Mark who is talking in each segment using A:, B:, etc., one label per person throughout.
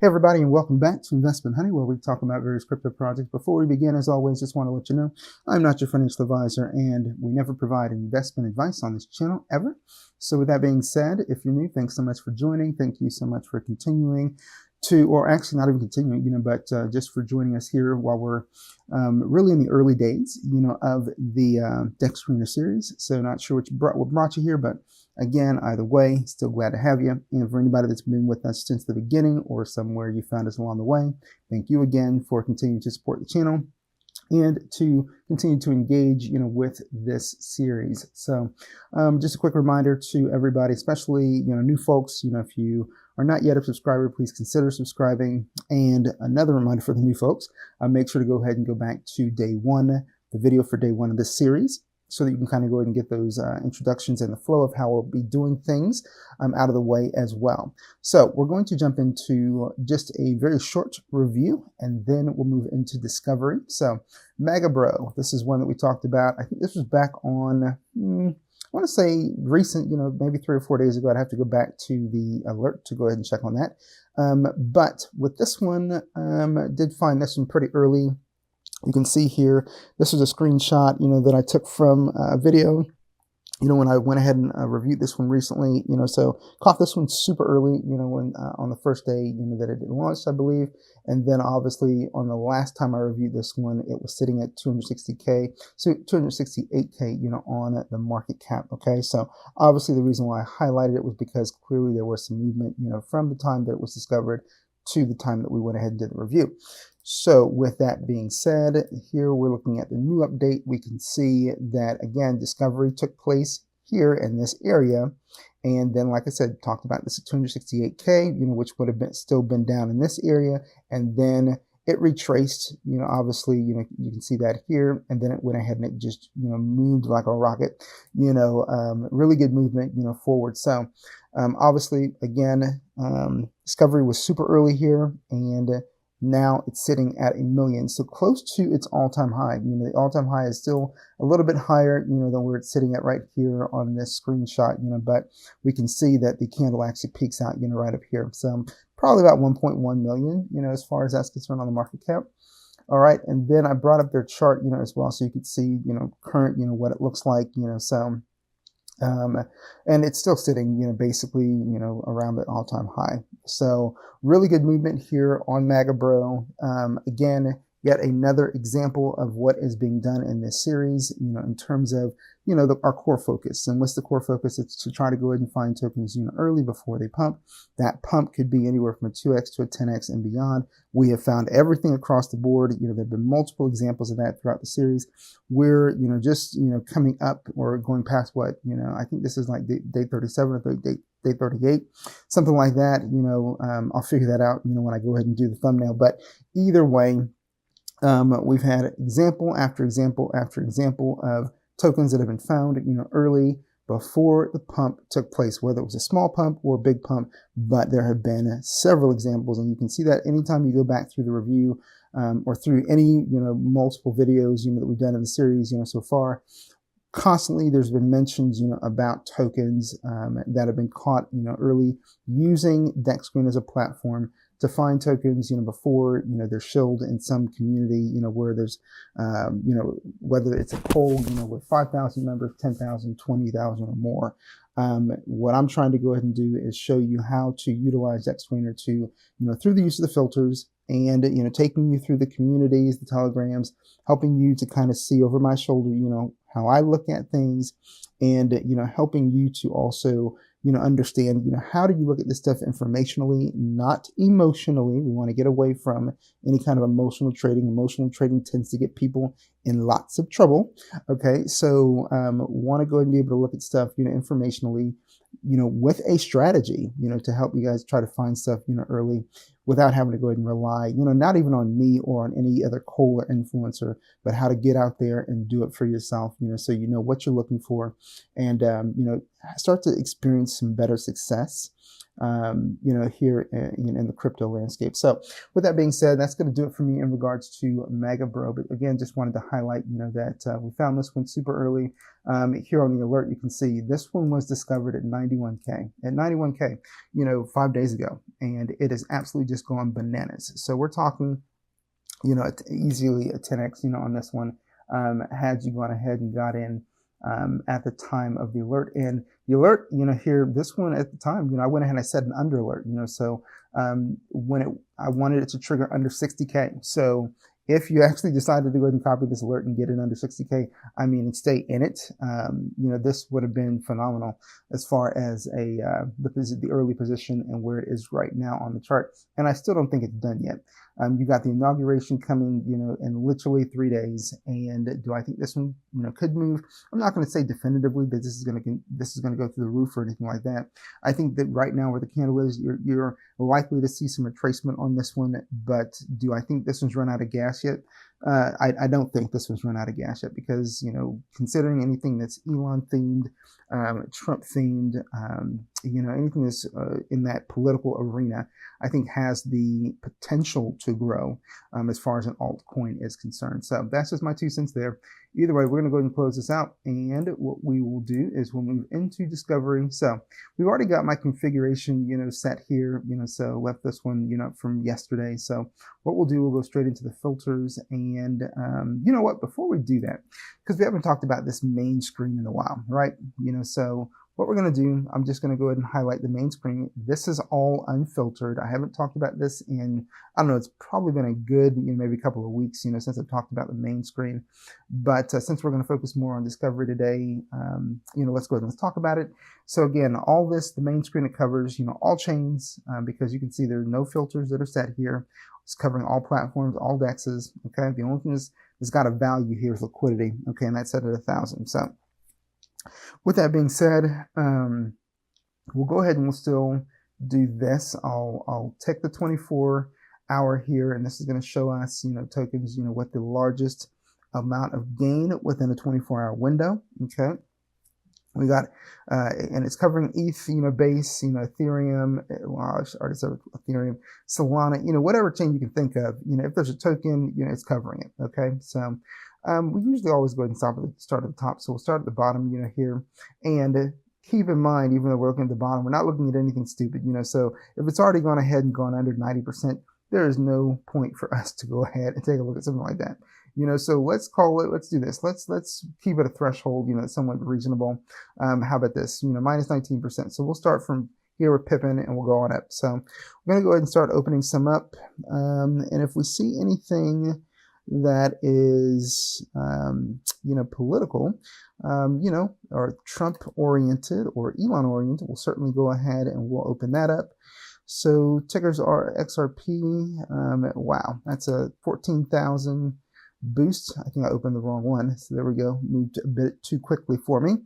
A: Hey everybody, and welcome back to Investment Honey, where we talk about various crypto projects. Before we begin, as always, just want to let you know I'm not your financial advisor, and we never provide investment advice on this channel ever. So with that being said, if you're new, thanks so much for joining. Thank you so much for continuing to, or actually not even continuing, but just for joining us here while we're really in the early days, of the Dexscreener series. So not sure what brought you here, but again, either way, still glad to have you. And for anybody that's been with us since the beginning or somewhere you found us along the way, thank you again for continuing to support the channel and to continue to engage, with this series. So just a quick reminder to everybody, especially, new folks, if you are not yet a subscriber, please consider subscribing. And another reminder for the new folks, make sure to go ahead and go back to day one, the video for day one of this series, so that you can kind of go ahead and get those introductions and the flow of how we'll be doing things out of the way as well. So we're going to jump into just a very short review, and then we'll move into discovery. So MegaBro, this is one that we talked about. I think this was back on, I want to say recent, maybe 3 or 4 days ago. I'd have to go back to the alert to go ahead and check on that. But with this one, did find this one pretty early. You can see here, this was a screenshot, that I took from a video, when I went ahead and reviewed this one recently, so caught this one super early, when on the first day, that it launched, I believe. And then obviously on the last time I reviewed this one, it was sitting at 260K, so 268K, on the market cap. Okay. So obviously the reason why I highlighted it was because clearly there was some movement, from the time that it was discovered to the time that we went ahead and did the review. So with that being said, here we're looking at the new update. We can see that, again, discovery took place here in this area. And then, like I said, talked about this at 268K, which would have still been down in this area. And then it retraced, obviously, you can see that here. And then it went ahead and it just, moved like a rocket, really good movement, forward. So obviously, again, discovery was super early here, and now it's sitting at 1 million, so close to its all-time high. The all-time high is still a little bit higher, than where it's sitting at right here on this screenshot, but we can see that the candle actually peaks out, right up here. So probably about 1.1 million, as far as that's concerned on the market cap. All right, and then I brought up their chart, as well, so you could see, current, what it looks like, so. And it's still sitting, basically, around the all-time high. So really good movement here on MegaBro. Again, yet another example of what is being done in this series, in terms of, our core focus. And what's the core focus? It's to try to go ahead and find tokens, early before they pump. That pump could be anywhere from a 2x to a 10x and beyond. We have found everything across the board. There have been multiple examples of that throughout the series. We're, just, coming up or going past what, I think this is like day 37 or day 38, something like that. I'll figure that out, when I go ahead and do the thumbnail. But either way, we've had example after example after example of tokens that have been found, early before the pump took place, whether it was a small pump or a big pump. But there have been several examples, and you can see that anytime you go back through the review or through any, multiple videos, that we've done in the series, so far. Constantly there's been mentions, about tokens that have been caught, early using Dexscreener as a platform to find tokens, before, they're shilled in some community, where there's, whether it's a poll, with 5,000 members, 10,000, 20,000 or more. What I'm trying to go ahead and do is show you how to utilize Dexscreener to, through the use of the filters and, taking you through the communities, the telegrams, helping you to kind of see over my shoulder, how I look at things, and, helping you to also, understand, how do you look at this stuff informationally, not emotionally. We want to get away from any kind of emotional trading. Emotional trading tends to get people in lots of trouble. Okay, so want to go ahead and be able to look at stuff, informationally, with a strategy, to help you guys try to find stuff, early, without having to go ahead and rely, not even on me or on any other coal or influencer, but how to get out there and do it for yourself, so you know what you're looking for, and start to experience some better success, here in the crypto landscape. So with that being said, that's going to do it for me in regards to MegaBro. But again, just wanted to highlight, that we found this one super early. Here on the alert, you can see this one was discovered at 91K, 5 days ago, and it has absolutely just gone bananas. So we're talking, easily a 10x, on this one, had you gone ahead and got in at the time of the alert. And the alert, here, this one at the time, I went ahead and I set an under alert, so I wanted it to trigger under 60K. So if you actually decided to go ahead and copy this alert and get it under 60K, and stay in it, this would have been phenomenal as far as the early position and where it is right now on the chart. And I still don't think it's done yet. You got the inauguration coming, in literally 3 days. And do I think this one, could move? I'm not going to say definitively that this is going to go through the roof or anything like that. I think that right now where the candle is, you're likely to see some retracement on this one. But do I think this one's run out of gas yet? I don't think this one's run out of gas yet, because, considering anything that's Elon themed, Trump themed, anything that's in that political arena, I think has the potential to grow as far as an altcoin is concerned. So that's just my 2 cents there. Either way, we're going to go ahead and close this out. And what we will do is we'll move into discovery. So we've already got my configuration, set here, so left this one, from yesterday. So what we'll do, we'll go straight into the filters. And you know what, before we do that, because we haven't talked about this main screen in a while, right? So what we're going to do, I'm just going to go ahead and highlight the main screen. This is all unfiltered. I haven't talked about this in, I don't know, it's probably been a good, maybe a couple of weeks, since I've talked about the main screen. But since we're going to focus more on discovery today, let's go ahead and let's talk about it. So again, all this, the main screen, it covers, all chains, because you can see there are no filters that are set here. It's covering all platforms, all dexes. Okay, the only thing that's got a value here is liquidity. Okay, and that's set at 1,000. So with that being said, we'll go ahead and we'll still do this. I'll take the 24-hour here, and this is going to show us, tokens, what the largest amount of gain within a 24-hour window. Okay, we got, and it's covering ETH, Base, Ethereum. Well, I already said Ethereum, Solana, whatever chain you can think of. If there's a token, it's covering it. Okay, so. We usually always go ahead and start at the top. So we'll start at the bottom, here. And keep in mind, even though we're looking at the bottom, we're not looking at anything stupid, So if it's already gone ahead and gone under 90%, there is no point for us to go ahead and take a look at something like that. So let's do this. Let's keep it a threshold, that's somewhat reasonable. How about this? Minus 19%. So we'll start from here with Pippin and we'll go on up. So we're going to go ahead and start opening some up. And if we see anything that is, political, or Trump oriented or Elon oriented, we'll certainly go ahead and we'll open that up. So tickers are XRP. Wow, that's a 14,000 boost. I think I opened the wrong one. So there we go. Moved a bit too quickly for me.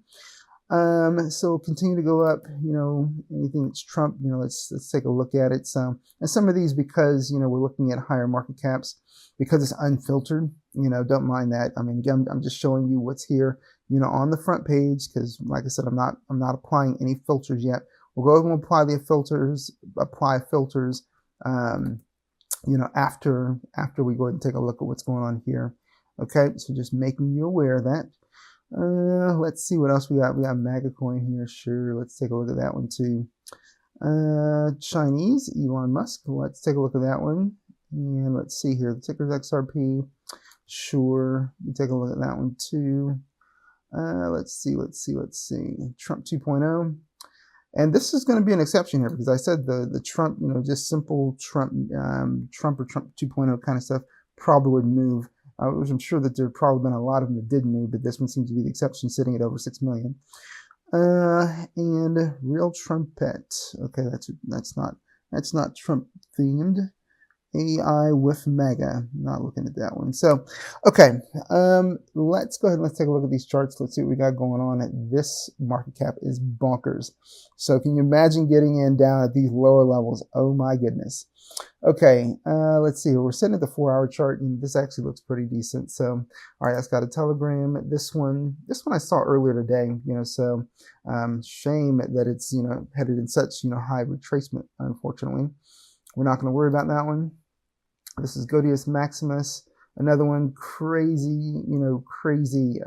A: So continue to go up, anything that's Trump, let's take a look at it. So, and some of these, because, we're looking at higher market caps, because it's unfiltered, don't mind that. Again, I'm just showing you what's here, on the front page, because like I said, I'm not applying any filters yet. We'll go and apply filters, after we go ahead and take a look at what's going on here. Okay. So just making you aware of that. Let's see what else we got. We got MAGA coin here. Sure. Let's take a look at that one too. Chinese, Elon Musk. Let's take a look at that one. And let's see here. The ticker's XRP. Sure. You take a look at that one too. Let's see. Trump 2.0. And this is going to be an exception here, because I said the Trump, just simple Trump, Trump or Trump 2.0 kind of stuff probably would move. Which I'm sure that there have probably been a lot of them that did move, but this one seems to be the exception, sitting at over 6 million. And real trumpet. Okay, that's not Trump themed. AI with MAGA. Not looking at that one. So, okay, let's go ahead and let's take a look at these charts. Let's see what we got going on. This market cap is bonkers. So can you imagine getting in down at these lower levels? Oh my goodness. Okay, let's see. We're sitting at the 4-hour chart, and this actually looks pretty decent. So, all right, that's got a telegram. This one I saw earlier today. So shame that it's headed in such high retracement. Unfortunately, we're not going to worry about that one. This is Godius Maximus, another one crazy, crazy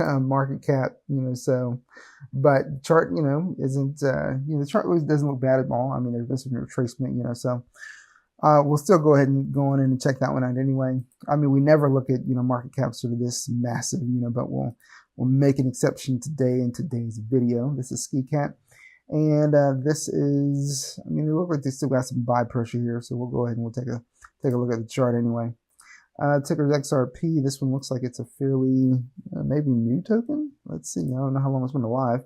A: market cap, so, but chart, isn't, the chart really doesn't look bad at all. I mean, there's been some retracement, so we'll still go ahead and go on in and check that one out anyway. I mean, we never look at, market caps sort of this massive, but we'll make an exception today in today's video. This is Ski Cat. And this is, I mean, they look like they still got some buy pressure here, so we'll go ahead and we'll take a look at the chart anyway. Ticker's XRP. This one looks like it's a fairly maybe new token. Let's see. I don't know how long it's been alive.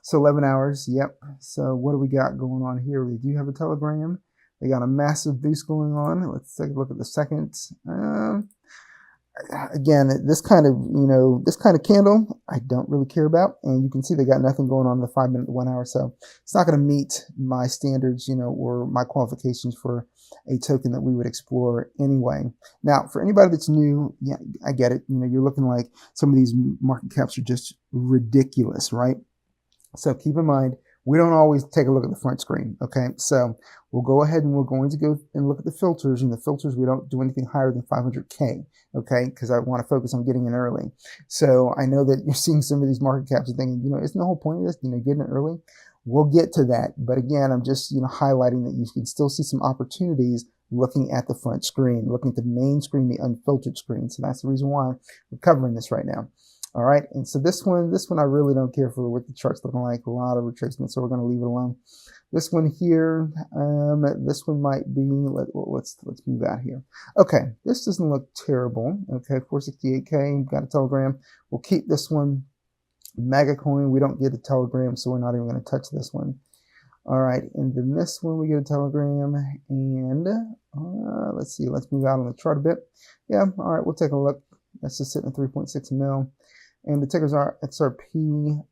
A: So 11 hours. Yep. So what do we got going on here? We do have a Telegram. They got a massive boost going on. Let's take a look at the second. Again, this kind of candle, I don't really care about. And you can see they got nothing going on in the 5 minute, 1 hour. So it's not going to meet my standards, or my qualifications for a token that we would explore anyway. Now, for anybody that's new, yeah, I get it. You're looking like some of these market caps are just ridiculous, right? So keep in mind, we don't always take a look at the front screen, okay? So we'll go ahead and we're going to go and look at the filters. And the filters, we don't do anything higher than 500K, okay? Because I want to focus on getting in early. So I know that you're seeing some of these market caps and thinking, isn't the whole point of this, getting in early? We'll get to that. But again, I'm just, highlighting that you can still see some opportunities looking at the front screen, looking at the main screen, the unfiltered screen. So that's the reason why we're covering this right now. All right, and so this one I really don't care for what the chart's looking like. A lot of retracement, so we're going to leave it alone. This one here, this one might be. Let's move out here. Okay, this doesn't look terrible. Okay, 468K. Got a Telegram. We'll keep this one. Mega Coin. We don't get a Telegram, so we're not even going to touch this one. All right, and then this one we get a Telegram, and let's see. Let's move out on the chart a bit. Yeah. All right, we'll take a look. That's just sitting at 3.6 mil. And the tickers are XRP.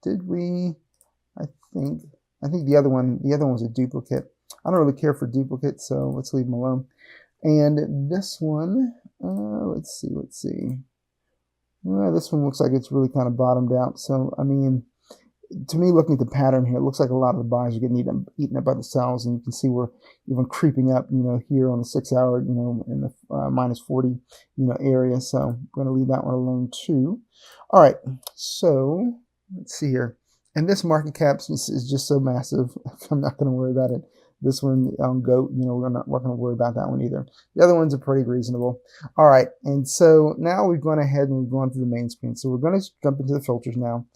A: Did we? I think the other one was a duplicate. I don't really care for duplicates, so let's leave them alone. And this one, let's see. This one looks like it's really kind of bottomed out. So I mean, to me, looking at the pattern here, it looks like a lot of the buys are getting eaten up by the sells, and you can see we're even creeping up, here on the 6 hour, in the minus 40, area. So I'm going to leave that one alone too. All right, so let's see here, and this market cap is just so massive. I'm not going to worry about it. This one, GOAT, we're not going to worry about that one either. The other ones are pretty reasonable. All right, and so now we've gone ahead and we've gone through the main screen. So we're going to jump into the filters now.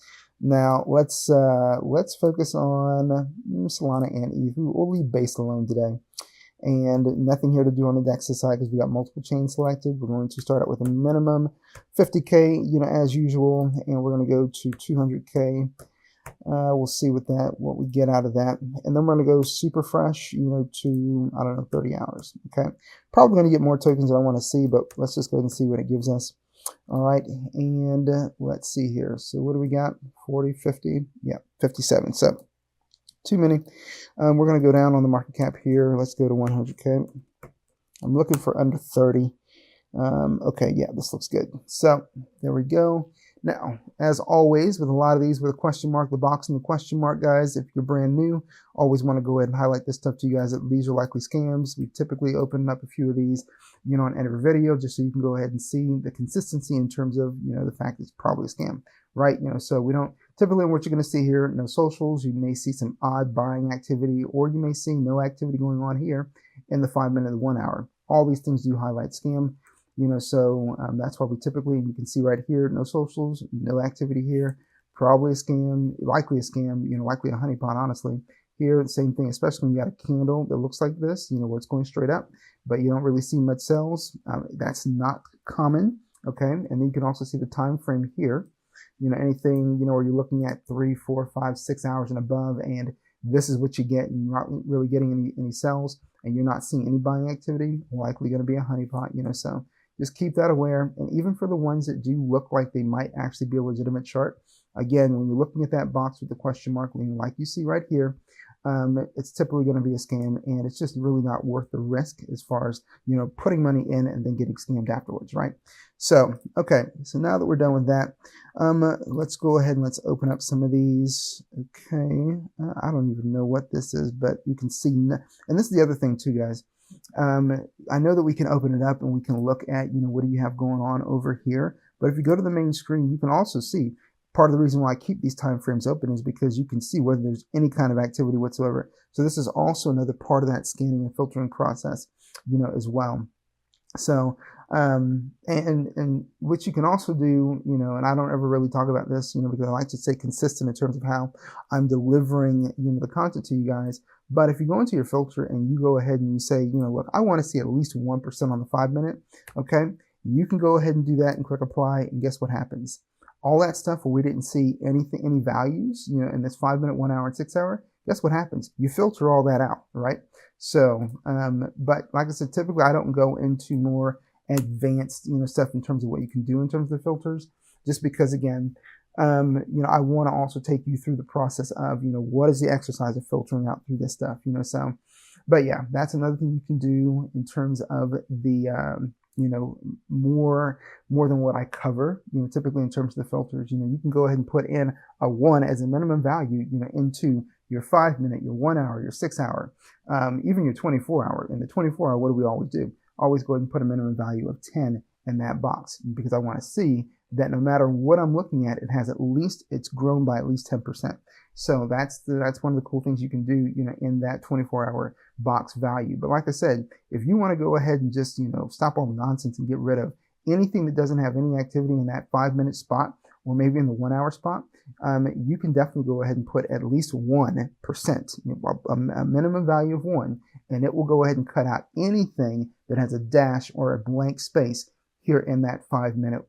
A: Now let's focus on Solana and ETH. We'll leave base alone today, and nothing here to do on the DEX side because we got multiple chains selected. We're going to start out with a minimum 50K, as usual, and we're going to go to 200K. We'll see what we get out of that, and then we're going to go super fresh, to I don't know 30 hours. Okay, probably going to get more tokens than I want to see, but let's just go ahead and see what it gives us. All right, and let's see here. So what do we got? 40, 50, yeah, 57. So too many. We're going to go down on the market cap here. Let's go to 100K. I'm looking for under 30. Okay, yeah, this looks good. So there we go. Now, as always, with a lot of these with a question mark, the box and the question mark, guys, if you're brand new, always want to go ahead and highlight this stuff to you guys that these are likely scams. We typically open up a few of these, on every video, just so you can go ahead and see the consistency in terms of, the fact it's probably a scam, right? So we don't, typically what you're going to see here, no socials, you may see some odd buying activity, or you may see no activity going on here in the 5 minute, 1 hour. All these things do highlight scam. So that's why we typically, you can see right here, no socials, no activity here, probably a scam, likely a scam, likely a honeypot, honestly. Here, the same thing, especially when you got a candle that looks like this, where it's going straight up, but you don't really see much sells. That's not common, okay? And then you can also see the time frame here, anything, where you're looking at 3, 4, 5, 6 hours and above, and this is what you get, and you're not really getting any sells, and you're not seeing any buying activity, likely going to be a honeypot, so just keep that aware. And even for the ones that do look like they might actually be a legitimate chart, again, when you're looking at that box with the question mark, like you see right here, it's typically going to be a scam, and it's just really not worth the risk as far as, putting money in and then getting scammed afterwards, right? So, okay, so now that we're done with that, let's go ahead and let's open up some of these. Okay, I don't even know what this is, but you can see, and this is the other thing too, guys. I know that we can open it up and we can look at, what do you have going on over here, But if you go to the main screen, you can also see part of the reason why I keep these time frames open is because you can see whether there's any kind of activity whatsoever. So this is also another part of that scanning and filtering process, as well. So, and what you can also do, and I don't ever really talk about this, because I like to stay consistent in terms of how I'm delivering, the content to you guys. But if you go into your filter and you go ahead and you say, look, I want to see at least 1% on the 5 minute, okay, you can go ahead and do that and click apply, and guess what happens? All that stuff where we didn't see anything, any values, in this 5 minute, 1 hour, and 6 hour, guess what happens? You filter all that out, right? So, but like I said, typically I don't go into more advanced, stuff in terms of what you can do in terms of the filters, just because again, I want to also take you through the process of, what is the exercise of filtering out through this stuff, so, but yeah, that's another thing you can do in terms of the, more than what I cover, typically in terms of the filters, you can go ahead and put in a 1 as a minimum value, into your 5 minute, your 1 hour, your 6 hour, even your 24 hour. In the 24 hour, what do we always do? Always go ahead and put a minimum value of 10 in that box, because I want to see that no matter what I'm looking at, it has it's grown by at least 10%. So that's one of the cool things you can do, in that 24-hour box value. But like I said, if you want to go ahead and just, stop all the nonsense and get rid of anything that doesn't have any activity in that 5 minute spot, or maybe in the 1 hour spot, you can definitely go ahead and put at least 1%, a minimum value of 1, and it will go ahead and cut out anything that has a dash or a blank space here in that 5 minute,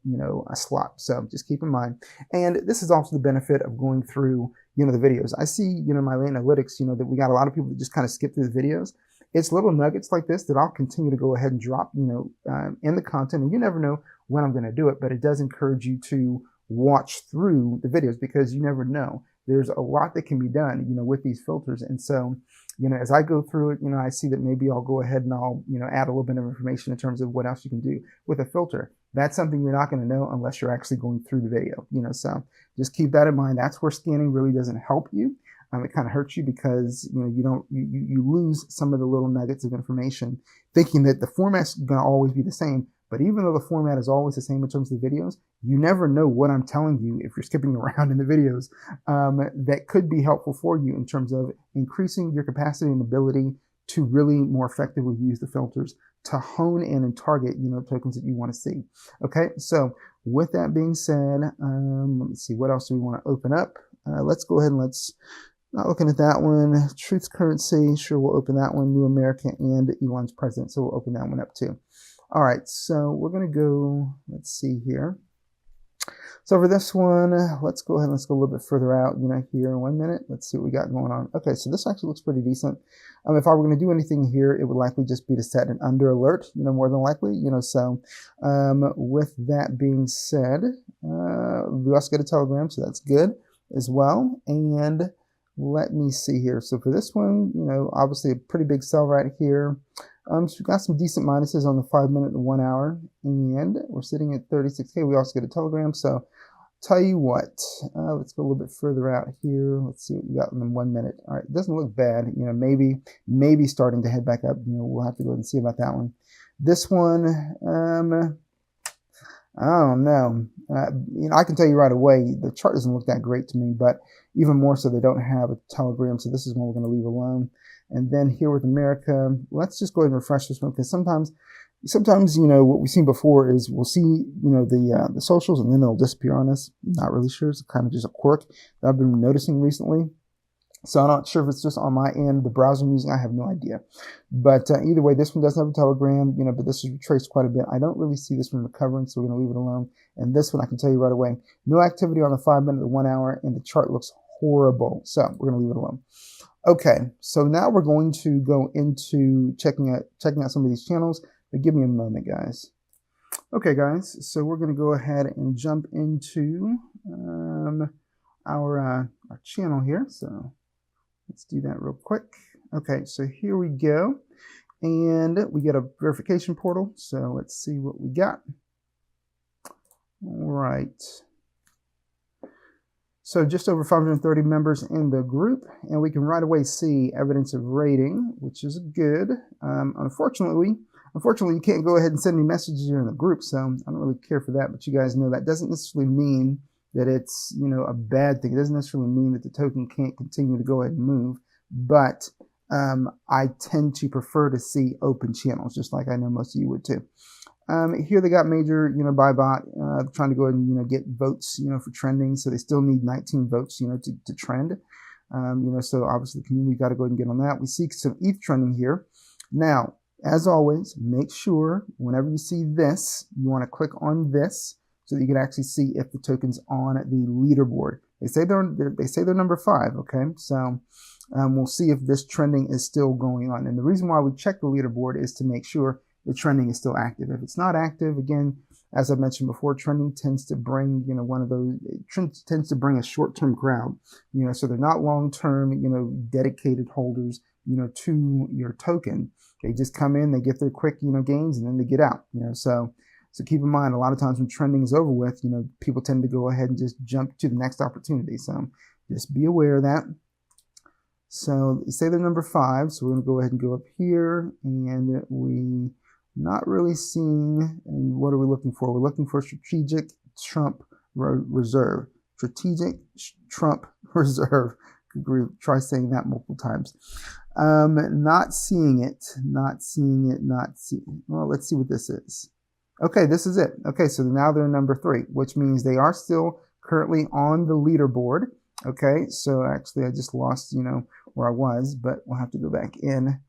A: a slot. So just keep in mind. And this is also the benefit of going through, the videos. I see, my analytics, that we got a lot of people that just kind of skip through the videos. It's little nuggets like this that I'll continue to go ahead and drop, in the content. And you never know when I'm going to do it, but it does encourage you to watch through the videos, because you never know. There's a lot that can be done, with these filters. And so, as I go through it, I see that maybe I'll go ahead and I'll, add a little bit of information in terms of what else you can do with a filter. That's something you're not going to know unless you're actually going through the video, so just keep that in mind. That's where scanning really doesn't help you. It kind of hurts you because, you lose some of the little nuggets of information thinking that the format's going to always be the same. But even though the format is always the same in terms of the videos, you never know what I'm telling you if you're skipping around in the videos, that could be helpful for you in terms of increasing your capacity and ability to really more effectively use the filters to hone in and target, tokens that you want to see. Okay, so with that being said, let me see, what else do we want to open up? Let's go ahead and not looking at that one. Truth currency, sure, we'll open that one. New America and Elon's president, so we'll open that one up too. All right, so we're going to go, let's see here. So for this one, let's go ahead and let's go a little bit further out, here in 1 minute. Let's see what we got going on. Okay, so this actually looks pretty decent. If I were going to do anything here, it would likely just be to set an under alert, more than likely, so with that being said, we also get a Telegram, so that's good as well. And let me see here. So for this one, obviously a pretty big sell right here. So we've got some decent minuses on the 5 minute and 1 hour, and we're sitting at 36K. We also get a Telegram. So tell you what, let's go a little bit further out here. Let's see what we got in the 1 minute. All right, it doesn't look bad. Maybe starting to head back up. We'll have to go ahead and see about that one. This one, I don't know. I can tell you right away, the chart doesn't look that great to me, but even more so, they don't have a Telegram. So this is one we're going to leave alone. And then here with America, let's just go ahead and refresh this one, because sometimes, what we've seen before is we'll see, the socials, and then they'll disappear on us. Not really sure. It's kind of just a quirk that I've been noticing recently. So I'm not sure if it's just on my end, the browser I'm using, I have no idea. But either way, this one does have a Telegram, but this is retraced quite a bit. I don't really see this one recovering, so we're going to leave it alone. And this one, I can tell you right away, no activity on the 5 minute, the 1 hour, and the chart looks horrible. So we're going to leave it alone. Okay, so now we're going to go into checking out some of these channels, but give me a moment, guys. Okay, guys, so we're going to go ahead and jump into our channel here. So let's do that real quick. Okay, so here we go, and we get a verification portal. So let's see what we got. All right. So just over 530 members in the group, and we can right away see evidence of rating, which is good. Unfortunately, Unfortunately, you can't go ahead and send me messages here in the group, so I don't really care for that, but you guys know that doesn't necessarily mean that it's, you know, a bad thing. It doesn't necessarily mean that the token can't continue to go ahead and move, but I tend to prefer to see open channels, just like I know most of you would too. Here they got major, you know, buy bot trying to go ahead and, you know, get votes, you know, for trending. So they still need 19 votes, you know, to trend. You know, so obviously the community got to go ahead and get on that. We see some ETH trending here. Now, as always, make sure whenever you see this, you want to click on this so that you can actually see if the token's on the leaderboard. They say they're number 5. Okay, so we'll see if this trending is still going on. And the reason why we check the leaderboard is to make sure the trending is still active. If it's not active, again, as I mentioned before, trending tends to bring, you know, tends to bring a short-term crowd, you know, so they're not long-term, you know, dedicated holders, you know, to your token. They just come in, they get their quick, you know, gains, and then they get out, you know. So keep in mind, a lot of times when trending is over with, you know, people tend to go ahead and just jump to the next opportunity. So just be aware of that. So say they're number 5, so we're going to go ahead and go up here, and we not really seeing, and what are we looking for? We're looking for strategic Trump reserve. Strategic Trump reserve. Try saying that multiple times. Not seeing it. Well, let's see what this is. Okay, this is it. Okay, so now they're number 3, which means they are still currently on the leaderboard. Okay, so actually I just lost, you know, where I was, but we'll have to go back in.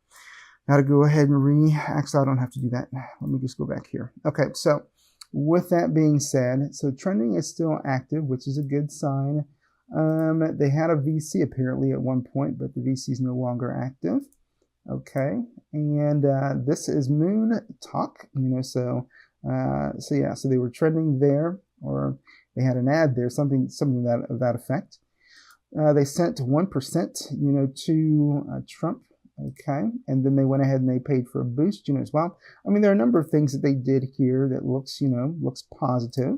A: Got to go ahead and actually I don't have to do that. Let me just go back here. Okay, so with that being said, so trending is still active, which is a good sign. They had a VC apparently at one point, but the VC is no longer active. Okay, and this is Moon Talk, you know, so yeah, so they were trending there, or they had an ad there, something of that effect. They sent 1%, you know, to Trump. Okay, and then they went ahead and they paid for a boost, you know, as well. I mean, there are a number of things that they did here that looks, you know, looks positive.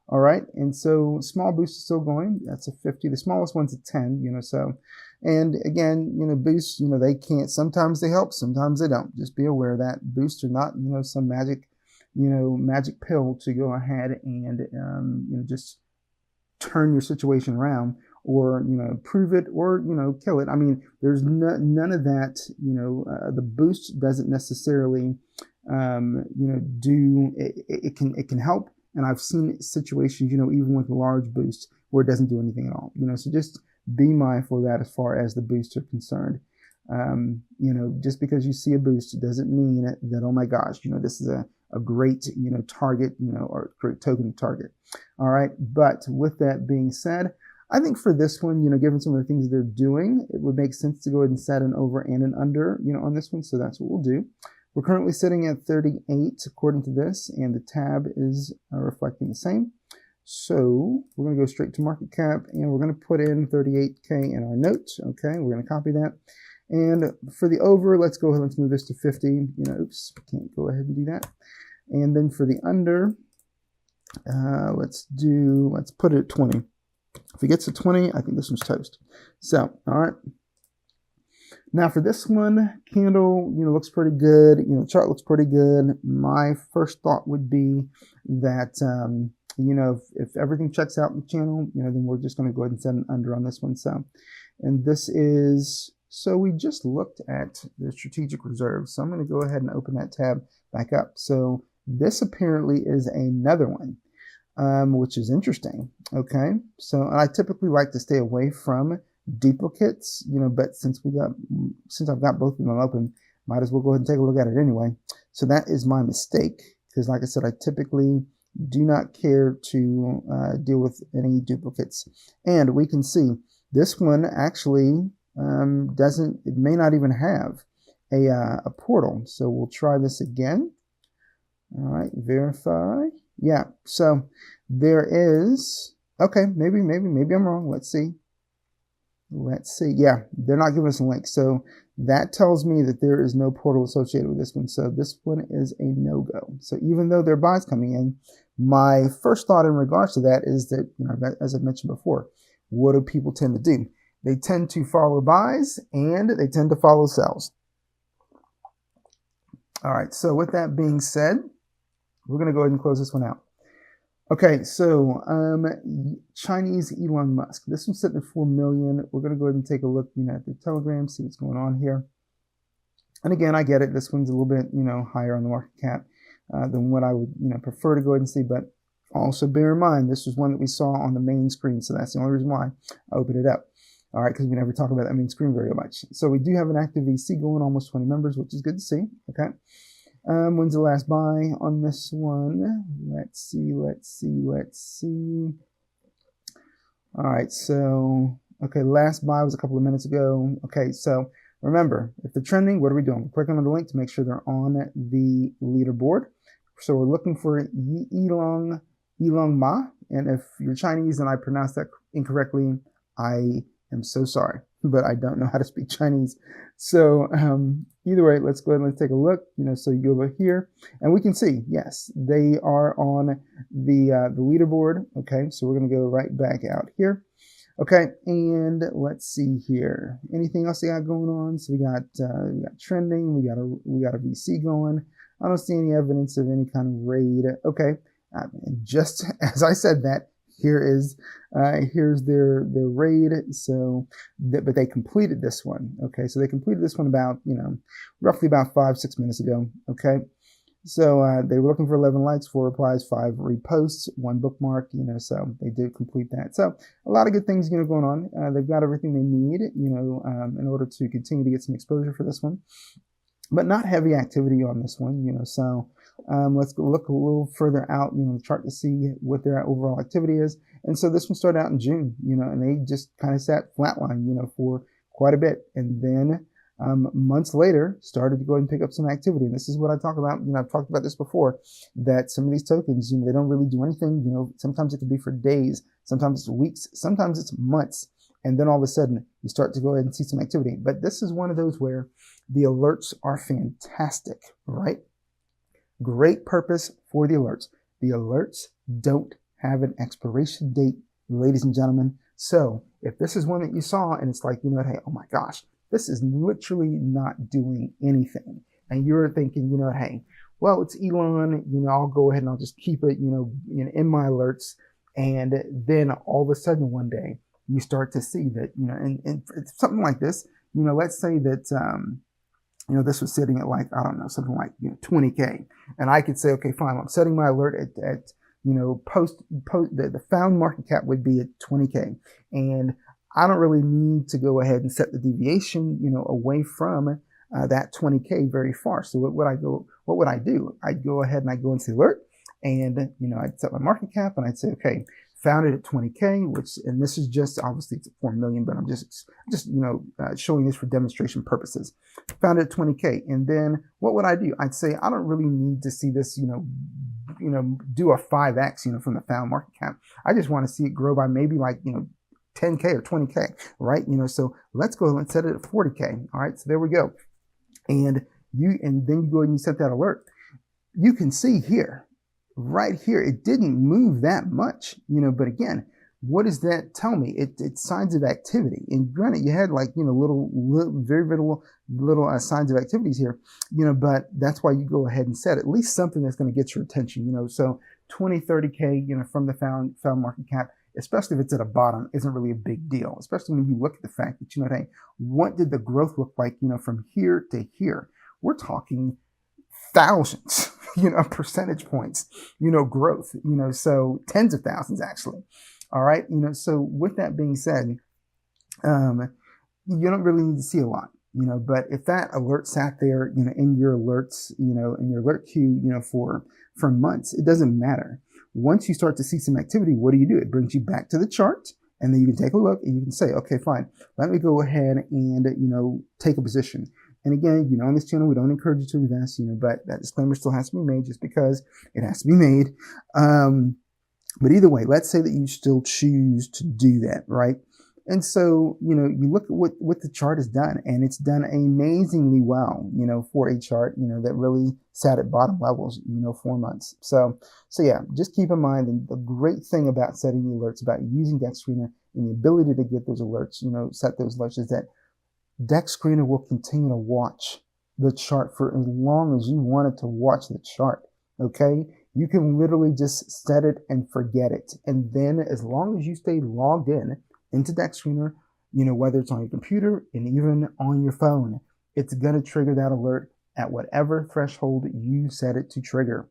A: All right, and so small boost is still going. That's a 50. The smallest one's a 10, you know, so, and again, you know, boosts, you know, they can't, sometimes they help, sometimes they don't. Just be aware of that. Boosts are not, you know, some magic, you know, magic pill to go ahead and, you know, just turn your situation around, or, you know, prove it, or, you know, kill it. I mean, there's none of that, you know. The boost doesn't necessarily, you know, do, it can help. And I've seen situations, you know, even with large boosts where it doesn't do anything at all, you know, so just be mindful of that as far as the boosts are concerned. You know, just because you see a boost doesn't mean that, oh my gosh, you know, this is a great, you know, target, you know, or great token to target. All right. But with that being said, I think for this one, you know, given some of the things they're doing, it would make sense to go ahead and set an over and an under, you know, on this one. So that's what we'll do. We're currently sitting at 38 according to this, and the tab is reflecting the same. So we're going to go straight to market cap, and we're going to put in 38K in our note. Okay, we're going to copy that. And for the over, let's go ahead, let's move this to 50. You know, oops, can't go ahead and do that. And then for the under, let's put it at 20. If it gets to 20, I think this one's toast. So, all right. Now for this one, candle, you know, looks pretty good. You know, chart looks pretty good. My first thought would be that, you know, if everything checks out in the channel, you know, then we're just going to go ahead and set an under on this one. So, and this is, so we just looked at the strategic reserves. So I'm going to go ahead and open that tab back up. So this apparently is another one, which is interesting. Okay. So I typically like to stay away from duplicates, you know, but since I've got both of them open, might as well go ahead and take a look at it anyway. So that is my mistake, because like I said, I typically do not care to deal with any duplicates. And we can see this one actually it may not even have a portal. So we'll try this again. All right, verify. Yeah, so there is, okay, maybe I'm wrong. Let's see. Yeah, they're not giving us a link. So that tells me that there is no portal associated with this one. So this one is a no-go. So even though there are buys coming in, my first thought in regards to that is that, you know, as I mentioned before, what do people tend to do? They tend to follow buys and they tend to follow sells. All right, so with that being said, we're going to go ahead and close this one out. Okay, so Chinese Elon Musk. This one's sitting at 4 million. We're going to go ahead and take a look, at the Telegram, see what's going on here. And again, I get it. This one's a little bit, higher on the market cap than what I would, prefer to go ahead and see. But also bear in mind, this was one that we saw on the main screen. So that's the only reason why I opened it up. All right, because we never talk about that main screen very much. So we do have an active VC going, almost 20 members, which is good to see. Okay. When's the last buy on this one? Let's see. All right, so, okay, last buy was a couple of minutes ago. Okay, so remember, if they're trending, what are we doing? We're clicking on the link to make sure they're on the leaderboard. So we're looking for Elon Ma, and if you're Chinese and I pronounced that incorrectly, I am so sorry, but I don't know how to speak Chinese. So either way, let's go ahead and let's take a look. So you go over here, and we can see, yes, they are on the leaderboard. Okay, so we're going to go right back out here. Okay, and let's see here. Anything else they got going on? So we got trending. We got a VC going. I don't see any evidence of any kind of raid. Okay, just as I said that, here's their raid. So, but they completed this one. Okay, so they completed this one about roughly about 5-6 minutes ago. Okay, so they were looking for 11 likes, 4 replies, 5 reposts, 1 bookmark. So they did complete that. So a lot of good things going on. They've got everything they need in order to continue to get some exposure for this one, but not heavy activity on this one. So. Let's go look a little further out, the chart to see what their overall activity is. And so this one started out in June, and they just kind of sat flatline, for quite a bit. And then months later started to go ahead and pick up some activity. And this is what I talk about. I've talked about this before, that some of these tokens, they don't really do anything. Sometimes it could be for days, sometimes it's weeks, sometimes it's months. And then all of a sudden you start to go ahead and see some activity. But this is one of those where the alerts are fantastic, right? Great purpose for the alerts. The alerts don't have an expiration date, ladies and gentlemen. So if this is one that you saw and it's like, hey, oh my gosh, this is literally not doing anything. And you're thinking, hey, well, it's Elon, I'll go ahead and I'll just keep it, in my alerts. And then all of a sudden one day you start to see that, and it's something like this, let's say that, this was sitting at like, I don't know, something like 20K. And I could say, okay, fine, I'm setting my alert at the found market cap would be at 20K. And I don't really need to go ahead and set the deviation, away from that 20K very far. So what would I do? I'd go ahead and I'd go into the alert and, I'd set my market cap and I'd say, okay, found it at 20K, and this is just, obviously it's at 4 million, but I'm just showing this for demonstration purposes. Found it at 20K. And then what would I do? I'd say, I don't really need to see this, do a 5X, from the found market cap. I just want to see it grow by maybe like, 10K or 20K, right? So let's go and set it at 40K. All right. So there we go. And then you go and you set that alert. You can see here, right here, it didn't move that much, but again, what does that tell me? It's signs of activity. And granted, you had like, very little signs of activities here, but that's why you go ahead and set at least something that's going to get your attention, so 20, 30K, from the found market cap, especially if it's at a bottom, isn't really a big deal, especially when you look at the fact that, hey, what did the growth look like, from here to here? We're talking thousands, percentage points, growth, so tens of thousands actually. All right. So with that being said, you don't really need to see a lot, but if that alert sat there, in your alerts, in your alert queue, for months, it doesn't matter. Once you start to see some activity, what do? It brings you back to the chart, and then you can take a look and you can say, okay, fine, let me go ahead and, take a position. And again, on this channel, we don't encourage you to invest, but that disclaimer still has to be made just because it has to be made. But either way, let's say that you still choose to do that, right? And so, you look at what the chart has done, and it's done amazingly well, for a chart, that really sat at bottom levels, 4 months. So yeah, just keep in mind the great thing about setting the alerts, about using Dexscreener and the ability to get those alerts, set those alerts, is that Dexscreener will continue to watch the chart for as long as you wanted to watch the chart. Okay, you can literally just set it and forget it, and then as long as you stay logged in into Dexscreener, you know, whether it's on your computer and even on your phone, it's going to trigger that alert at whatever threshold you set it to trigger.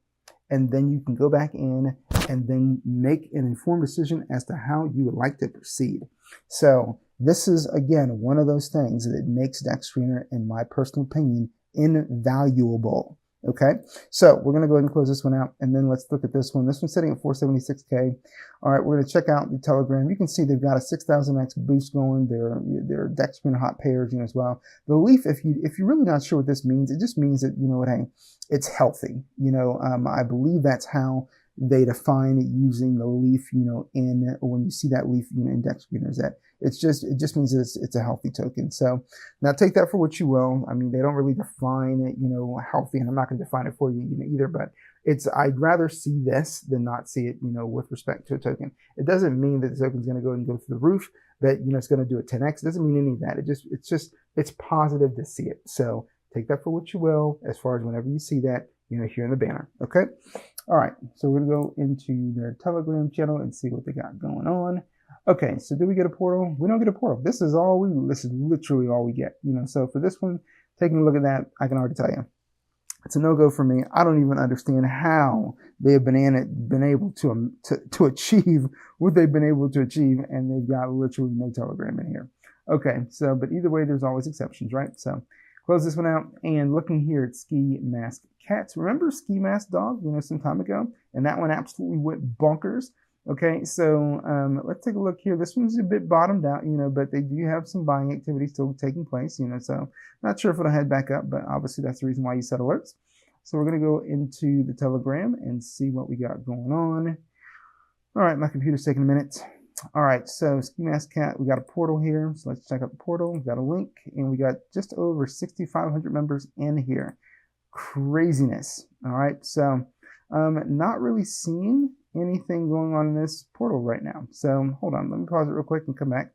A: And then you can go back in and then make an informed decision as to how you would like to proceed. So this is, again, one of those things that makes Dexscreener, in my personal opinion, invaluable. Okay, so we're going to go ahead and close this one out, and then let's look at this one. This one's sitting at 476K. All right, we're going to check out the Telegram. You can see they've got a 6,000x boost going. They're Dexscreener hot pairs, you know, as well. The leaf, if you're really not sure what this means, it just means that, you know what, hey, it's healthy. You know, I believe that's how they define it, using the leaf, you know, in, or when you see that leaf, you know, in Dexscreener, is that it just means that it's a healthy token. So now take that for what you will. I mean, they don't really define it, you know, healthy, and I'm not going to define it for you, you know, either, but I'd rather see this than not see it, you know, with respect to a token. It doesn't mean that the token's going to go and go through the roof, that, you know, it's going to do a 10x. It doesn't mean any of that. It's positive to see it. So take that for what you will, as far as whenever you see that, you know, here in the banner. Okay. All right. So we're going to go into their Telegram channel and see what they got going on. Okay. So do we get a portal? We don't get a portal. This is literally all we get, you know. So for this one, taking a look at that, I can already tell you, it's a no-go for me. I don't even understand how they have been able to achieve what they've been able to achieve, and they've got literally no Telegram in here. Okay. So, but either way, there's always exceptions, right? So close this one out, and looking here at Ski Mask Cats. Remember Ski Mask Dog, you know, some time ago? And that one absolutely went bonkers. Okay, so let's take a look here. This one's a bit bottomed out, you know, but they do have some buying activity still taking place, you know, so not sure if it'll head back up, but obviously that's the reason why you set alerts. So we're going to go into the Telegram and see what we got going on. All right, my computer's taking a minute. All right, so Ski Mask Cat, we got a portal here, so let's check out the portal. We got a link, and we got just over 6,500 members in here. Craziness. All right, so not really seeing anything going on in this portal right now. So hold on, let me pause it real quick and come back.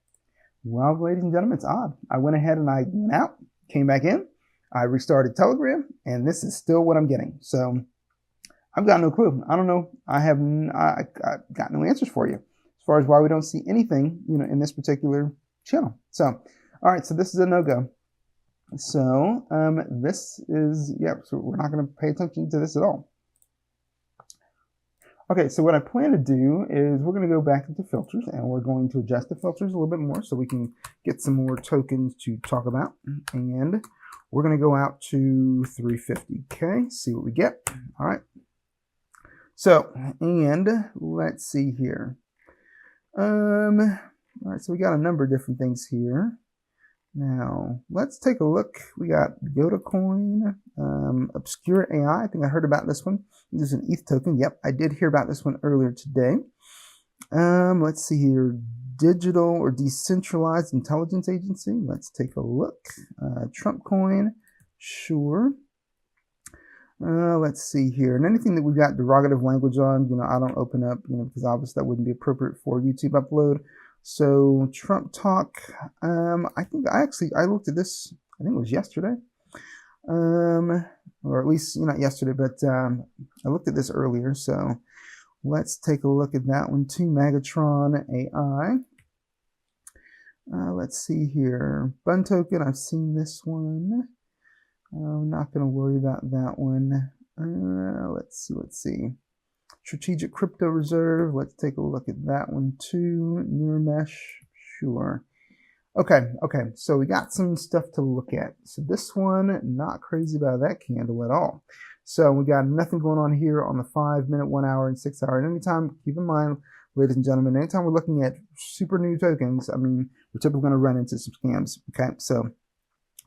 A: Well, ladies and gentlemen, it's odd. I went ahead and I went out, came back in, I restarted Telegram, and this is still what I'm getting. So I've got no clue. I don't know. I got no answers for you as far as why we don't see anything, you know, in this particular channel. So, all right, so this is a no-go. So this is, yeah, so we're not going to pay attention to this at all. Okay, so what I plan to do is we're going to go back into filters, and we're going to adjust the filters a little bit more so we can get some more tokens to talk about. And we're going to go out to 350K, see what we get. All right. So, and let's see here. All right, so we got a number of different things here. Now, let's take a look. We got Yoda Coin, Obscure AI. I think I heard about this one. This is an ETH token. Yep, I did hear about this one earlier today. Let's see here. Digital or Decentralized Intelligence Agency. Let's take a look. Trump Coin. Sure. Let's see here. And anything that we've got derogative language on, you know, I don't open up, you know, because obviously that wouldn't be appropriate for YouTube upload. So Trump Talk, I think I looked at this, I think it was yesterday, or at least, not yesterday, but I looked at this earlier. So let's take a look at that one too. Megatron AI. Let's see here. Bun Token, I've seen this one. I'm not going to worry about that one. Let's see. Strategic Crypto Reserve. Let's take a look at that one too. Neuromesh. Sure. Okay. So we got some stuff to look at. So this one, not crazy about that candle at all. So we got nothing going on here on the 5 minute, 1 hour, and 6 hour. And anytime, keep in mind, ladies and gentlemen, anytime we're looking at super new tokens, I mean, we're typically going to run into some scams. Okay. So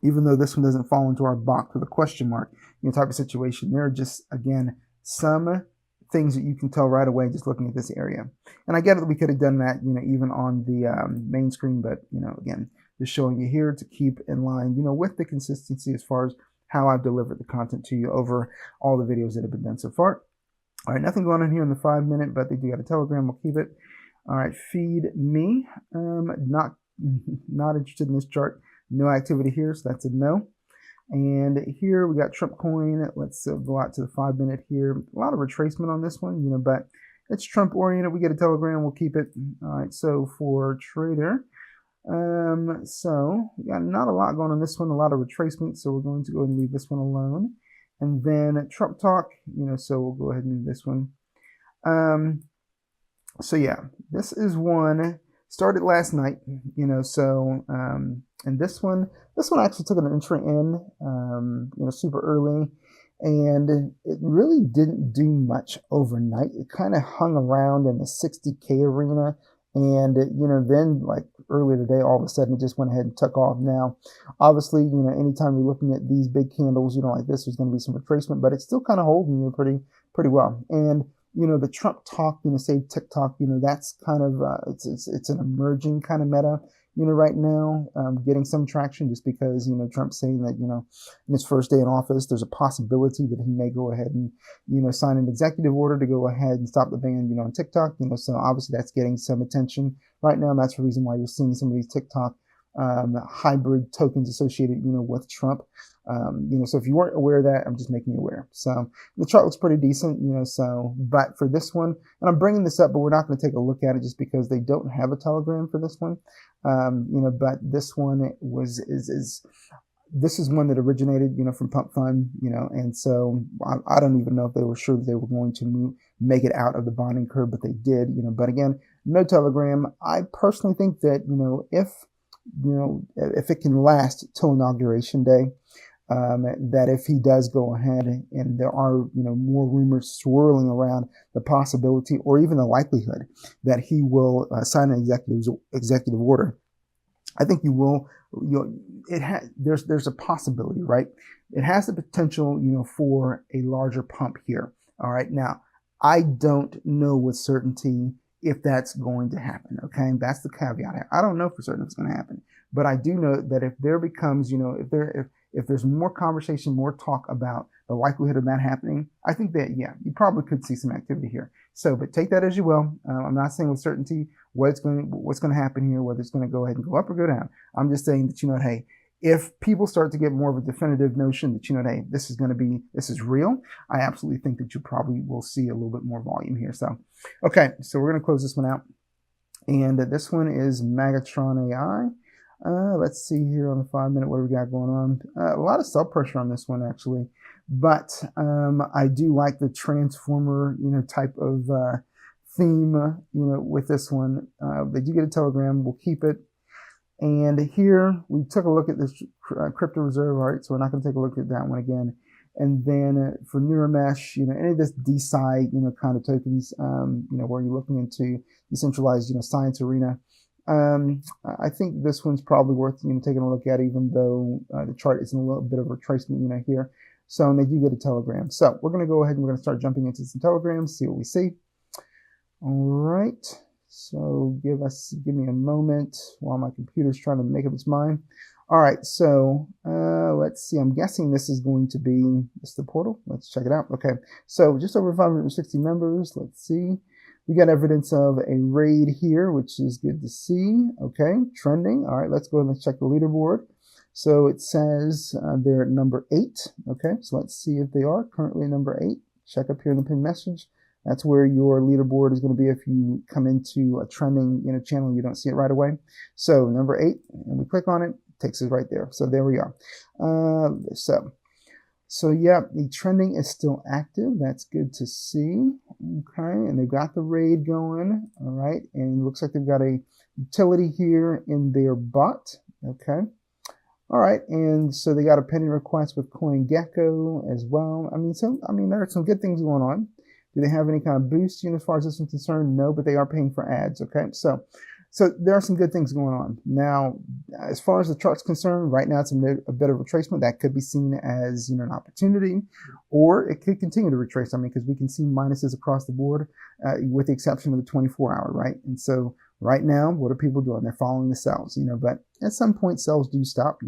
A: even though this one doesn't fall into our box with a question mark, type of situation, there are just, again, some things that you can tell right away just looking at this area. And I get it that we could have done that, even on the main screen, but, again, just showing you here to keep in line, with the consistency as far as how I've delivered the content to you over all the videos that have been done so far. All right, nothing going on here in the 5 minute, but they do got a Telegram. We'll keep it. All right, feed me. Not interested in this chart. No activity here, so that's a no. And here we got Trump coin. Let's go out to the 5-minute here. A lot of retracement on this one, but it's Trump oriented. We get a telegram, we'll keep it. All right, so for trader, so we got not a lot going on this one, a lot of retracement. So we're going to go ahead and leave this one alone. And then Trump talk, so we'll go ahead and do this one. So yeah, this is one started last night, and this one actually took an entry in, super early, and it really didn't do much overnight. It kind of hung around in the 60K arena, and then like earlier today, all of a sudden it just went ahead and took off. Now, obviously, anytime you're looking at these big candles, like this, there's going to be some retracement, but it's still kind of holding pretty well. And the Trump talk, say TikTok, that's kind of it's an emerging kind of meta, right now, getting some traction just because Trump's saying that in his first day in office, there's a possibility that he may go ahead and sign an executive order to go ahead and stop the ban on TikTok. So obviously that's getting some attention right now. And that's the reason why you're seeing some of these TikTok hybrid tokens associated with Trump. So if you weren't aware of that, I'm just making you aware. So the chart looks pretty decent, but for this one, and I'm bringing this up, but we're not going to take a look at it just because they don't have a telegram for this one. But this one this is one that originated, from Pump Fund, and so I don't even know if they were sure that they were going to make it out of the bonding curve, but they did, but again, no telegram. I personally think that, if it can last till Inauguration Day, that if he does go ahead and there are, more rumors swirling around the possibility or even the likelihood that he will sign an executive order, I think you will. There's a possibility, right? It has the potential, for a larger pump here. All right. Now, I don't know with certainty if that's going to happen. Okay. That's the caveat. I don't know for certain if it's going to happen, but I do know that if there becomes, if there's more conversation, more talk about the likelihood of that happening, I think that, yeah, you probably could see some activity here. So, but take that as you will. I'm not saying with certainty what's going to happen here, whether it's going to go ahead and go up or go down. I'm just saying that, hey, if people start to get more of a definitive notion that, hey, this is real, I absolutely think that you probably will see a little bit more volume here. So, okay, so we're going to close this one out. And this one is Megatron AI. Let's see here on the 5-minute, what do we got going on? A lot of sell pressure on this one, actually. But I do like the transformer, type of theme, with this one. They do get a telegram. We'll keep it. And here we took a look at this crypto reserve. All right, so we're not going to take a look at that one again. And then for Neuromesh, any of this DeSci, kind of tokens, where you're looking into decentralized, science arena. I think this one's probably worth taking a look at, even though the chart is in a little bit of a retracement here. So, and they do get a telegram. So we're going to go ahead and we're going to start jumping into some telegrams, see what we see. All right. So give me a moment while my computer's trying to make up its mind. All right. So let's see. I'm guessing this is going to be the portal. Let's check it out. Okay. So just over 560 members. Let's see. We got evidence of a raid here, which is good to see. Okay, trending. All right, let's go ahead and check the leaderboard. So it says they're at number 8. Okay, so let's see if they are currently number 8. Check up here in the pinned message. That's where your leaderboard is going to be if you come into a trending channel and you don't see it right away. So number 8, and we click on it, takes us right there. So there we are. So yeah, the trending is still active. That's good to see. Okay, and they've got the raid going. All right, and it looks like they've got a utility here in their bot. Okay, all right, and so they got a pending request with CoinGecko as well. I mean, there are some good things going on. Do they have any kind of boost, as far as this is concerned? No, but they are paying for ads. Okay, so there are some good things going on. Now, as far as the chart's concerned, right now it's a bit of retracement. That could be seen as an opportunity, or it could continue to retrace. Because we can see minuses across the board, with the exception of the 24-hour, right? And so right now, what are people doing? They're following the sells, but at some point sells do stop,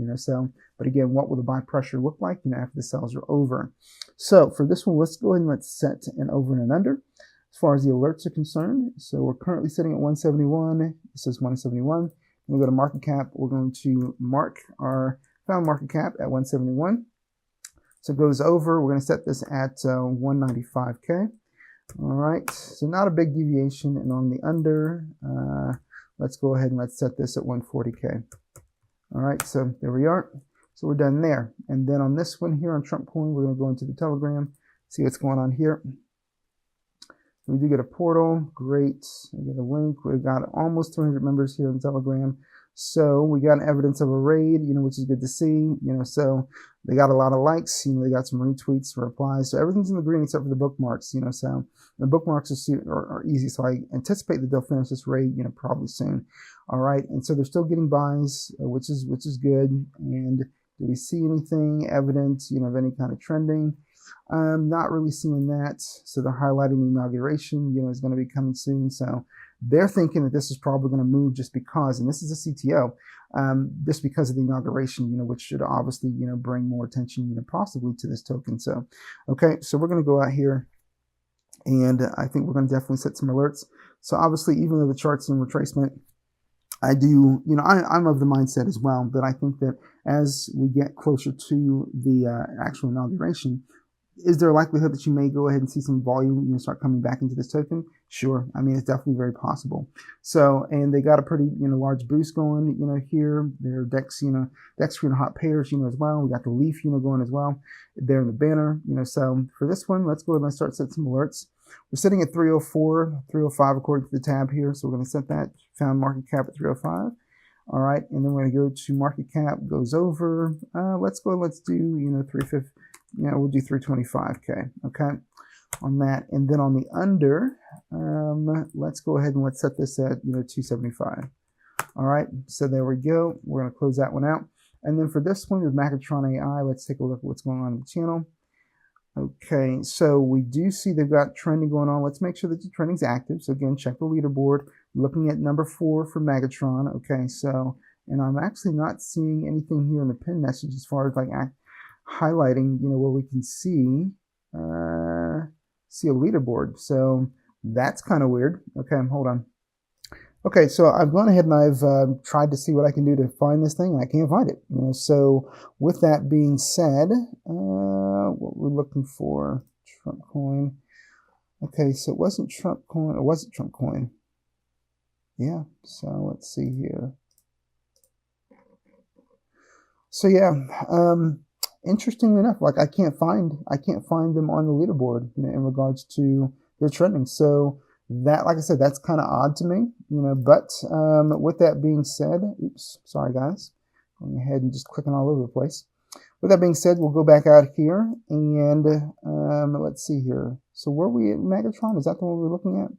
A: but again, what will the buy pressure look like, after the sells are over? So for this one, let's go ahead and let's set an over and an under. As far as the alerts are concerned, so we're currently sitting at 171. This is 171. We go to market cap. We're going to mark our found market cap at 171. So it goes over. We're going to set this at 195K. All right, so not a big deviation. And on the under, let's go ahead and let's set this at 140K. All right, so there we are. So we're done there. And then on this one here on Trump Coin, we're going to go into the Telegram, see what's going on here. We do get a portal. Great. We get a link. We've got almost 300 members here on Telegram. So we got evidence of a raid, which is good to see, so they got a lot of likes, they got some retweets, replies. So everything's in the green except for the bookmarks, so the bookmarks are easy. So I anticipate that they'll finish this raid, probably soon. All right. And so they're still getting buys, which is good. And do we see anything evident, of any kind of trending? Not really seeing that. So they're highlighting the inauguration, is going to be coming soon. So they're thinking that this is probably going to move just because, and this is a CTO, just because of the inauguration, which should obviously, bring more attention, possibly to this token. So, okay, so we're going to go out here, and I think we're going to definitely set some alerts. So obviously, even though the chart's in retracement, I do, I'm of the mindset as well that I think that as we get closer to the actual inauguration, is there a likelihood that you may go ahead and see some volume, start coming back into this token? Sure. I mean, it's definitely very possible. So, and they got a pretty, large boost going, here. Their Dexscreener hot pairs, as well. We got the leaf, going as well. There in the banner, so for this one, let's go ahead and start setting some alerts. We're sitting at 304, 305 according to the tab here. So we're going to set that. Found market cap at 305. All right. And then we're going to go to market cap, goes over. Let's do, 350. We'll do 325K, okay, on that. And then on the under, let's go ahead and let's set this at, 275. All right, so there we go. We're going to close that one out. And then for this one with Megatron AI, let's take a look at what's going on in the channel. Okay, so we do see they've got trending going on. Let's make sure that the trending's active. So again, check the leaderboard. Looking at number 4 for Megatron. Okay, so, and I'm actually not seeing anything here in the pin message as far as like highlighting, where we can see a leaderboard. So that's kind of weird. Okay, hold on. Okay, so I've gone ahead and I've tried to see what I can do to find this thing, and I can't find it. So with that being said, what we're looking for, Trump coin. Okay, so it wasn't Trump coin, or was it Trump coin? Yeah. So let's see here. So yeah. Interestingly enough, like I can't find them on the leaderboard, in regards to their trending. So that, like I said, that's kind of odd to me, but with that being said, oops, sorry guys, going ahead and just clicking all over the place. With that being said, we'll go back out here and let's see here. So were we at Megatron? Is that the one we were looking at?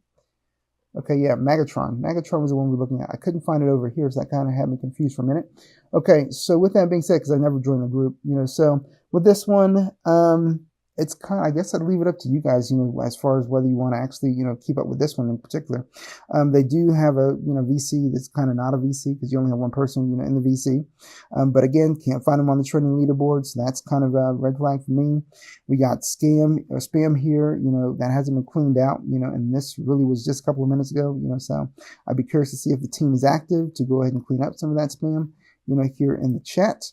A: Okay, yeah, Megatron. Megatron was the one we were looking at. I couldn't find it over here, so that kind of had me confused for a minute. Okay, so with that being said, because I never joined the group, so with this one, it's kind of, I guess I'd leave it up to you guys, as far as whether you want to actually, keep up with this one in particular. They do have a, VC that's kind of not a VC because you only have one person, in the VC. But again, can't find them on the trending leaderboard, so that's kind of a red flag for me. We got spam here, that hasn't been cleaned out, and this really was just a couple of minutes ago, so I'd be curious to see if the team is active to go ahead and clean up some of that spam, here in the chat.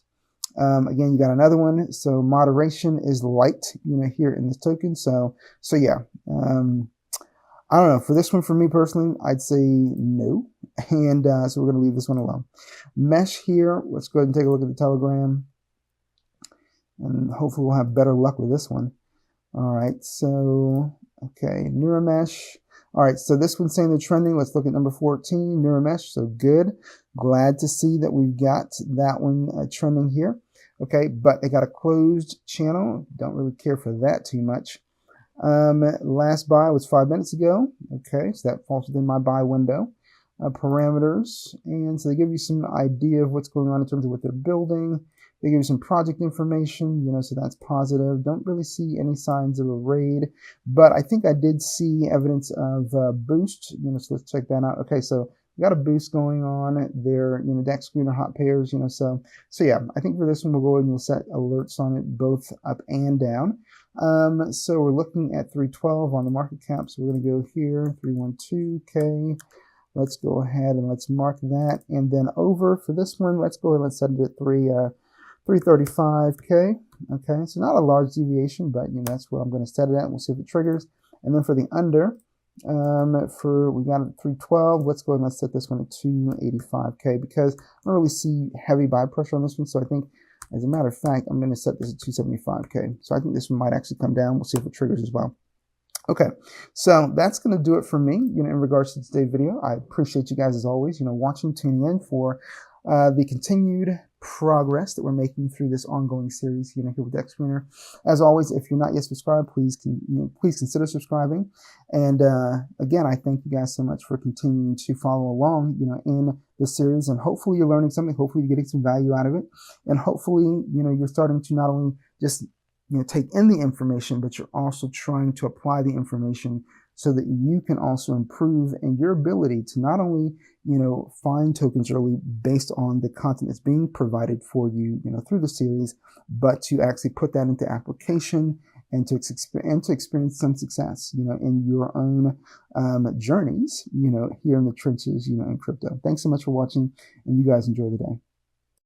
A: Again, you got another one. So moderation is light, here in this token. So yeah, I don't know. For this one, for me personally, I'd say no. And so we're going to leave this one alone. Mesh here. Let's go ahead and take a look at the Telegram. And hopefully we'll have better luck with this one. All right. So, okay. Neuromesh. All right. So this one's saying they're trending. Let's look at number 14, Neuromesh. So good. Glad to see that we've got that one trending here. Okay, but they got a closed channel. Don't really care for that too much. Last buy was 5 minutes ago. Okay, so that falls within my buy window. Parameters, and so they give you some idea of what's going on in terms of what they're building. They give you some project information, so that's positive. Don't really see any signs of a raid, but I think I did see evidence of boost, so let's check that out. Okay, so we got a boost going on there, Dexscreener hot pairs, so yeah, I think for this one, we'll go ahead and we'll set alerts on it both up and down. So we're looking at 312 on the market cap, so we're going to go here, 312K. Let's go ahead and let's mark that. And then over for this one, let's go ahead and let's set it at 335K. Okay, so not a large deviation, but that's where I'm going to set it at. We'll see if it triggers. And then for the under, we got it at 312. Let's go ahead and let's set this one at 285K because I don't really see heavy buy pressure on this one. So I think, as a matter of fact, I'm going to set this at 275K. So I think this one might actually come down. We'll see if it triggers as well. Okay, so that's going to do it for me, in regards to today's video. I appreciate you guys as always, watching, tuning in for the continued progress that we're making through this ongoing series here with Dexscreener. As always, if you're not yet subscribed, please consider subscribing. And again, I thank you guys so much for continuing to follow along, in this series. And hopefully you're learning something. Hopefully you're getting some value out of it. And hopefully, you're starting to not only just take in the information, but you're also trying to apply the information so that you can also improve in your ability to not only, find tokens early based on the content that's being provided for you, through the series, but to actually put that into application and to experience some success, in your own journeys, here in the trenches, in crypto. Thanks so much for watching, and you guys enjoy the day.